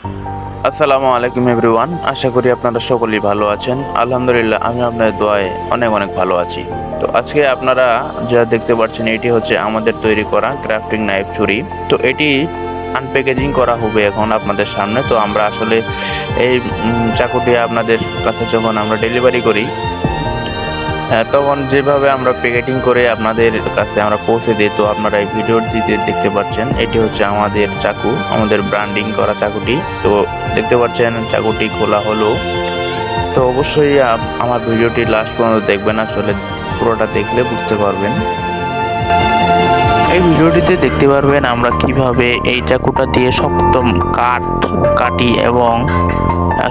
আসসালামু আলাইকুম এভরিওয়ান। আশা করি আপনারা সকলেই ভালো আছেন। আলহামদুলিল্লাহ আমি আপনাদের দোয়ায় অনেক অনেক ভালো আছি। তো আজকে আপনারা যা দেখতে পাচ্ছেন এটি হচ্ছে আমাদের তৈরি করা ক্রাফটিং নাইফ ছুরি। তো এটি আনপ্যাকেজিং করা হবে এখন আপনাদের সামনে। তো আমরা আসলে এই চাকুটি আপনাদের কাছে যখন আমরা ডেলিভারি করি তখন যেভাবে আমরা প্যাকেটিং করে আপনাদের কাছে আমরা পৌঁছে দিই, তো আপনারা এই ভিডিওটিতে দেখতে পাচ্ছেন এটি হচ্ছে আমাদের চাকু, আমাদের ব্র্যান্ডিং করা চাকুটি। তো দেখতে পাচ্ছেন চাকুটি খোলা হলো। তো অবশ্যই আমার ভিডিওটি লাস্ট পর্যন্ত দেখবেন, আসলে পুরোটা দেখলে বুঝতে পারবেন। এই ভিডিওটিতে দেখতে পারবেন আমরা কিভাবে এই চাকুটা দিয়ে শক্ত কাঠ কাটি এবং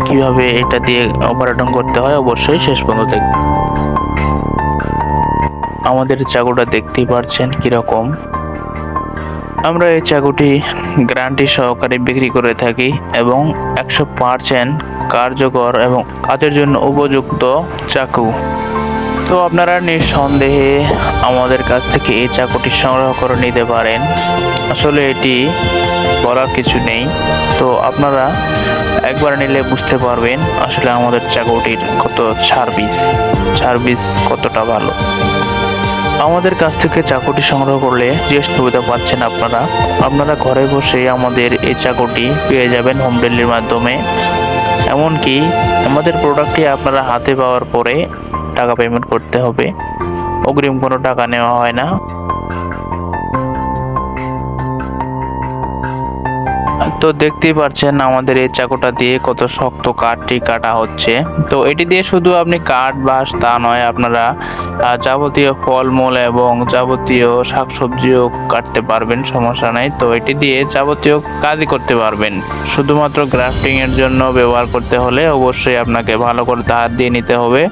কিভাবে এটা দিয়ে অপারেটন করতে হয়। অবশ্যই শেষ পর্যন্ত দেখবেন। আমাদের চাকুটা দেখতেই পারছেন কিরকম। আমরা এই চাকুটি গ্যারান্টি সহকারে বিক্রি করে থাকি এবং 100% কার্যকর এবং কাজের জন্য উপযুক্ত চাকু। তো আপনারা নিঃসন্দেহে আমাদের কাছ থেকে এই চাকুটি সংগ্রহ করে নিতে পারেন। আসলে এটি বলার কিছু নেই। তো আপনারা একবার নিলে বুঝতে পারবেন আসলে আমাদের চাকুটির কত সার্ভিস কতটা ভালো। আমাদের কাছ থেকে চাকুটি সংগ্রহ করলে যে সুবিধা পাচ্ছেন আপনারা ঘরে বসে আমাদের এই চাকুটি পেয়ে যাবেন হোম ডেলিভারির মাধ্যমে। এমনকি আমাদের প্রোডাক্টটি আপনারা হাতে পাওয়ার পরে টাকা পেমেন্ট করতে হবে, অগ্রিম কোনো টাকা নেওয়া হয় না। তো দেখতেই পাচ্ছেন আমাদের এই চাকুটা দিয়ে কত শক্ত কাঠটি কাটা হচ্ছে। তো এটি দিয়ে শুধু আপনি কাঠ বাঁশ তা নয়, আপনারা যাবতীয় ফলমূল এবং যাবতীয় শাকসবজিও কাটতে পারবেন, সমস্যা নাই। তো এটি দিয়ে যাবতীয় কাজই করতে পারবেন। শুধুমাত্র গ্রাফটিং এর জন্য ব্যবহার করতে হলে অবশ্যই আপনাকে ভালো করে ধার দিয়ে নিতে হবে।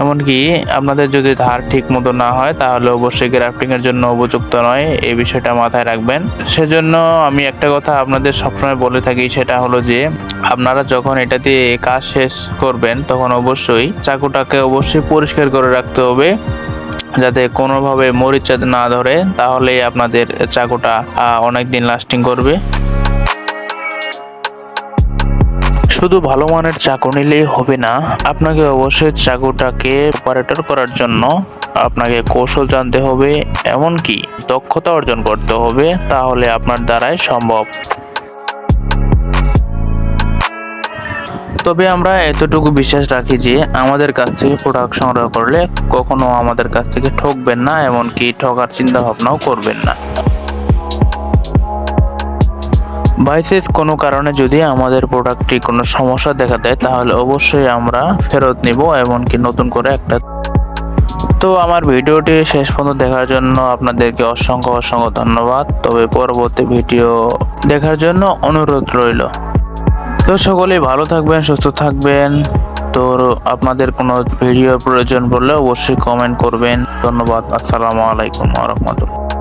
এমনকি আপনাদের যদি ধার ঠিক মতো না হয় তাহলে অবশ্যই গ্রাফটিং এর জন্য উপযুক্ত নয়, এই বিষয়টা মাথায় রাখবেন। সেজন্য আমি একটা কথা আপনাদের সবসময় বলে থাকি, সেটা হলো যে আপনারা যখন এটা দিয়ে কাজ শেষ করবেন তখন অবশ্যই চাকুটাকে অবশ্যই পরিষ্কার করে রাখতে হবে, যাতে কোনোভাবে মরিচা না ধরে, তাহলে আপনাদের চাকুটা অনেক দিন লাস্টিং করবে। শুধু ভালো মানের চাকু নিলেই হবে না, আপনাকে অবশ্যই চাকুটাকে অপারেটর করার জন্য আপনাকে কৌশল জানতে হবে, এমনকি দক্ষতা অর্জন করতে হবে, তাহলে আপনার দ্বারাই সম্ভব। তবে আমরা এতটুকু বিশ্বাস রাখি যে আমাদের কাছ থেকে প্রোডাক্ট সংগ্রহ করলে কখনো আমাদের কাছ থেকে ঠকবেন না, এমনকি ঠকার চিন্তা ভাবনাও করবেন না। বাইসেস কোনো কারণে যদি আমাদের প্রোডাক্টটি কোনো সমস্যা দেখা দেয় তাহলে অবশ্যই আমরা ফেরত নিব, এমনকি নতুন করে একটা। তো আমার ভিডিওটি শেষ পর্যন্ত দেখার জন্য আপনাদেরকে অসংখ্য ধন্যবাদ। তবে পরবর্তী ভিডিও দেখার জন্য অনুরোধ রইল। তো সকলেই ভালো থাকবেন, সুস্থ থাকবেন। তো আপনাদের কোনো ভিডিও প্রয়োজন পড়লে অবশ্যই কমেন্ট করবেন। ধন্যবাদ। আসসালামু আলাইকুম ওয়া রাহমাতুল্লাহ।